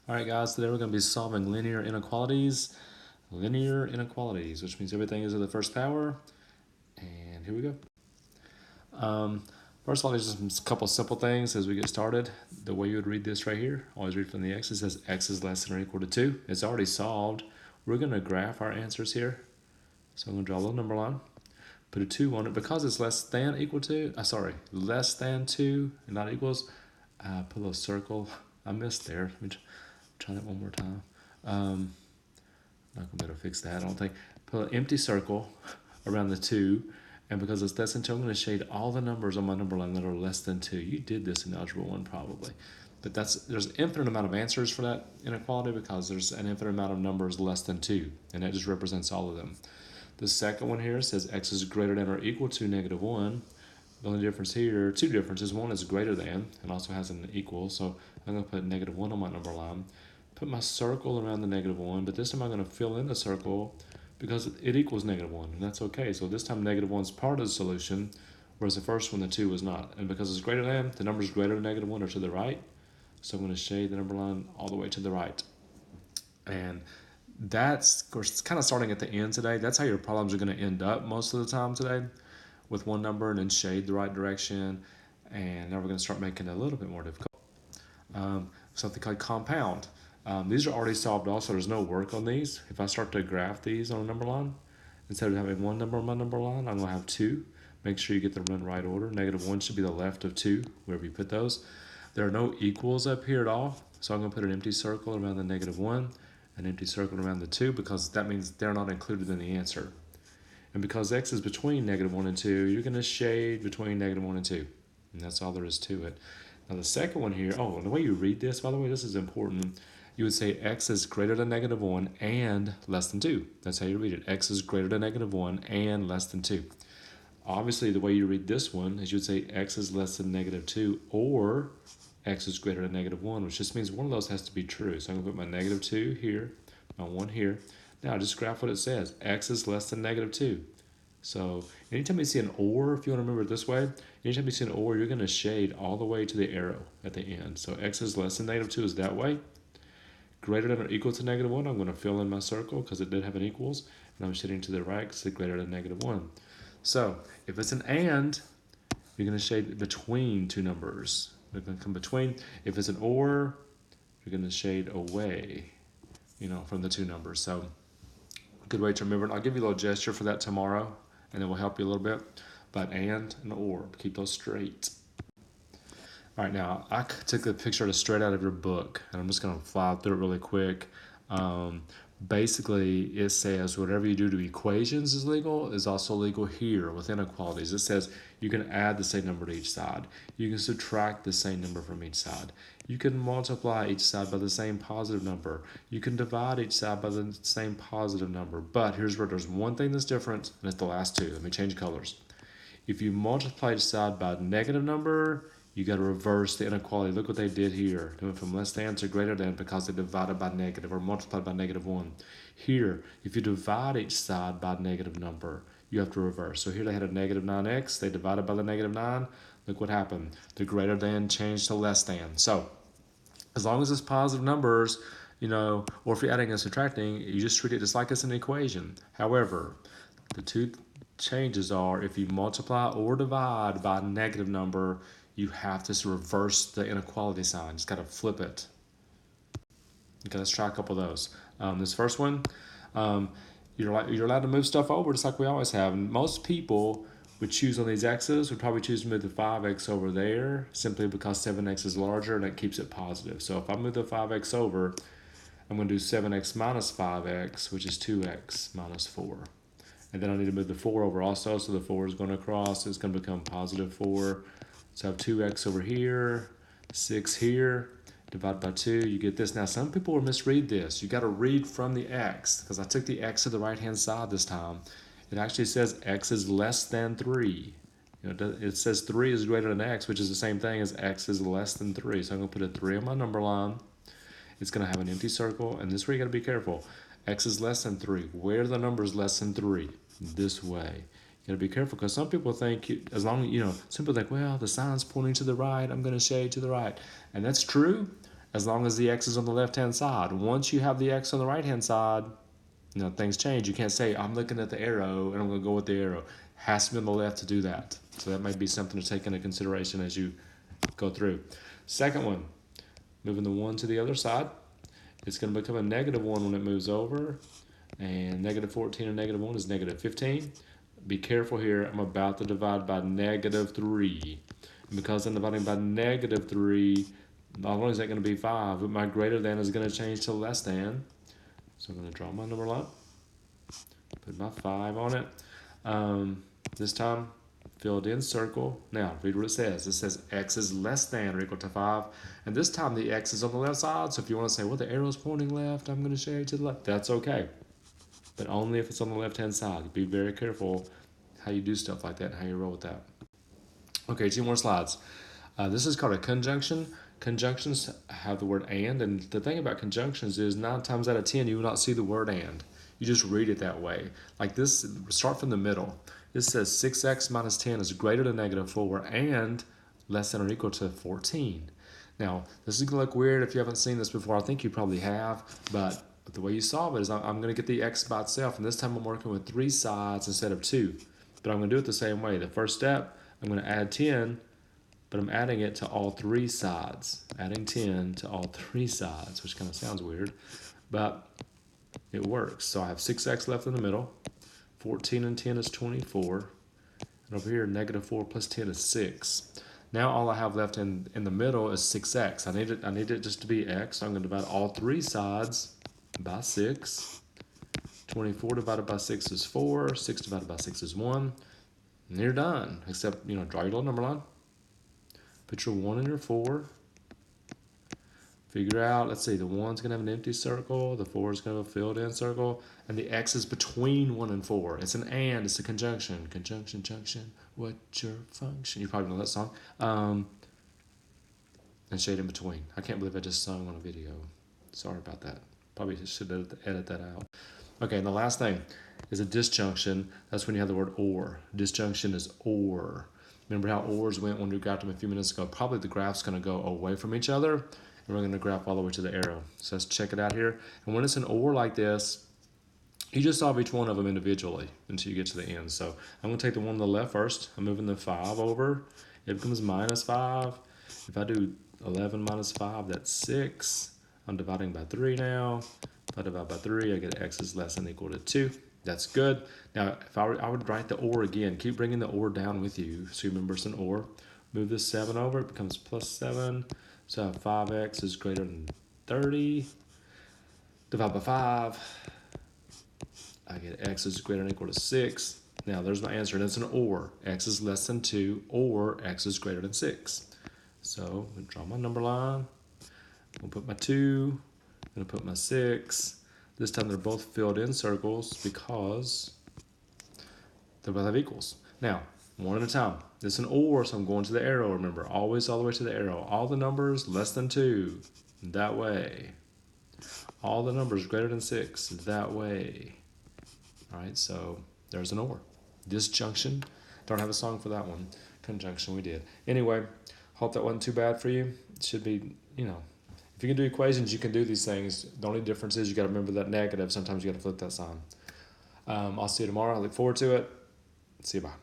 All right, guys, today we're going to be solving linear inequalities. Linear inequalities, which means everything is to the first power. And here we go. Um, First of all, there's just a couple simple things as we get started. The way you would read this right here, always read from the x. It says x is less than or equal to 2. It's already solved. We're going to graph our answers here. So I'm going to draw a little number line. Put a 2 on it. Because it's less than equal to, less than 2 and not equals, put a little circle. I missed there. Let me try that one more time. Not gonna be able to fix that, I don't think. Put an empty circle around the 2, and because it's less than 2, I'm going to shade all the numbers on my number line that are less than 2. You did this in Algebra 1 probably. But there's an infinite amount of answers for that inequality because there's an infinite amount of numbers less than 2, and that just represents all of them. The second one here says x is greater than or equal to -1. The only difference here, two differences. One is greater than and also has an equal. So I'm going to put -1 on my number line. Put my circle around the -1, but this time I'm going to fill in the circle because it equals -1, and that's okay. So this time -1 is part of the solution, whereas the first one, the 2, was not. And because it's greater than, the numbers greater than -1 are to the right. So I'm going to shade the number line all the way to the right. And that's, of course, it's kind of starting at the end today. That's how your problems are going to end up most of the time today, with one number and then shade the right direction. And now we're going to start making it a little bit more difficult. Something called compound. These are already solved also. There's no work on these. If I start to graph these on a number line, instead of having one number on my number line, I'm going to have 2. Make sure you get them in the right order. -1 should be the left of 2, wherever you put those. There are no equals up here at all, so I'm going to put an empty circle around the -1, an empty circle around the 2, because that means they're not included in the answer. And because x is between -1 and 2, you're going to shade between -1 and 2. And that's all there is to it. Now the second one here, oh, and the way you read this, by the way, this is important. You would say x is greater than -1 and less than 2. That's how you read it. X is greater than -1 and less than 2. Obviously, the way you read this one is you would say x is less than -2 or x is greater than -1, which just means one of those has to be true. So I'm going to put my -2 here, my 1 here. Now just graph what it says. X is less than -2. So anytime you see an or, if you want to remember it this way, anytime you see an or, you're going to shade all the way to the arrow at the end. So x is less than -2 is that way. Greater than or equal to -1, I'm going to fill in my circle because it did have an equals, and I'm shading to the right because it's greater than -1. So if it's an and, you're going to shade between two numbers. They're going to come between. If it's an or, you're going to shade away, from the two numbers. So good way to remember it. I'll give you a little gesture for that tomorrow, and it will help you a little bit. But and or, keep those straight. All right, now I took a picture of it straight out of your book, and I'm just going to fly through it really quick. Basically, it says whatever you do to equations is legal is also legal here with inequalities. It says you can add the same number to each side. You can subtract the same number from each side. You can multiply each side by the same positive number. You can divide each side by the same positive number. But here's where there's one thing that's different, and it's the last two. Let me change colors. If you multiply each side by a negative number, you got to reverse the inequality. Look what they did here. They went from less than to greater than because they divided by negative or multiplied by -1. Here, if you divide each side by a negative number, you have to reverse. So here they had a -9x. They divided by the -9. Look what happened. The greater than changed to less than. So as long as it's positive numbers, or if you're adding and subtracting, you just treat it just like it's an equation. However, the two changes are if you multiply or divide by a negative number, you have to reverse the inequality sign. Just got to flip it. Okay, let's try a couple of those. This first one, you're allowed to move stuff over just like we always have. And most people would choose on these x's, would probably choose to move the 5x over there simply because 7x is larger and that keeps it positive. So if I move the 5x over, I'm going to do 7x minus 5x, which is 2x minus 4. And then I need to move the 4 over also, so the 4 is going to cross. It's going to become +4. So I have 2x over here, 6 here, divided by 2. You get this. Now, some people will misread this. You got to read from the x, because I took the x to the right-hand side this time. It actually says x is less than 3. It says 3 is greater than x, which is the same thing as x is less than 3. So I'm going to put a 3 on my number line. It's going to have an empty circle, and this is where you got to be careful. X is less than 3. Where the number is less than 3? This way. You gotta be careful because some people think, as long as some people think, well, the sign's pointing to the right, I'm gonna shade to the right, and that's true as long as the x is on the left-hand side. Once you have the x on the right-hand side, things change. You can't say, I'm looking at the arrow and I'm going to go with the arrow. It has to be on the left to do that. So that might be something to take into consideration as you go through. Second one, moving the 1 to the other side. It's going to become a -1 when it moves over. And -14 and -1 is -15. Be careful here. I'm about to divide by -3. And because I'm dividing by -3, not only is that going to be 5, but my greater than is going to change to less than. So I'm going to draw my number line. Put my 5 on it. This time, filled in circle. Now, read what it says. It says x is less than or equal to 5. And this time the x is on the left side. So if you want to say, well, the arrow's pointing left, I'm going to shade to the left. That's okay. But only if it's on the left-hand side. Be very careful how you do stuff like that and how you roll with that. Okay, 2 more slides. This is called a conjunction. Conjunctions have the word and the thing about conjunctions is 9 times out of 10 you will not see the word and. You just read it that way. Like this, start from the middle. This says 6x minus 10 is greater than -4 and less than or equal to 14. Now, this is going to look weird if you haven't seen this before. I think you probably have, but the way you solve it is I'm going to get the x by itself, and this time I'm working with 3 sides instead of 2. But I'm going to do it the same way. The first step, I'm going to add 10, but I'm adding it to all 3 sides. Adding 10 to all 3 sides, which kind of sounds weird, but it works. So I have 6x left in the middle. 14 and 10 is 24. And over here, -4 plus 10 is 6. Now all I have left in the middle is 6x. I need it just to be x. So I'm going to divide all 3 sides by 6. 24 divided by 6 is 4. 6 divided by 6 is 1. And you're done. Except, draw your little number line. Put your 1 and your 4. Figure out, let's see, the 1's going to have an empty circle, the 4 is going to have a filled in circle, and the x is between 1 and 4. It's an and, it's a conjunction. Conjunction, junction, what's your function? You probably know that song. And shade in between. I can't believe I just sung on a video. Sorry about that. Probably should edit that out. Okay, and the last thing is a disjunction. That's when you have the word or. Disjunction is or. Remember how ors went when we got them a few minutes ago? Probably the graph's going to go away from each other. And we're going to graph all the way to the arrow. So let's check it out here. And when it's an or like this, you just solve each one of them individually until you get to the end. So I'm going to take the one on the left first. I'm moving the 5 over. It becomes -5. If I do 11 minus 5, that's 6. I'm dividing by 3 now. If I divide by 3, I get x is less than or equal to 2. That's good. Now, if I would write the or again. Keep bringing the or down with you. So you remember it's an or. Move this 7 over. It becomes +7. So 5x is greater than 30. Divide by 5. I get x is greater than or equal to 6. Now there's my answer, and it's an or. X is less than 2, or x is greater than 6. So I'm going to draw my number line. I'm going to put my 2. I'm going to put my 6. This time they're both filled in circles because they both have equals. Now, one at a time. It's an or, so I'm going to the arrow. Remember, always all the way to the arrow. All the numbers less than 2, that way. All the numbers greater than 6, that way. All right, so there's an or. Disjunction, don't have a song for that one. Conjunction, we did. Anyway, hope that wasn't too bad for you. It should be, if you can do equations, you can do these things. The only difference is you got to remember that negative. Sometimes you got to flip that sign. I'll see you tomorrow. I look forward to it. See you, bye.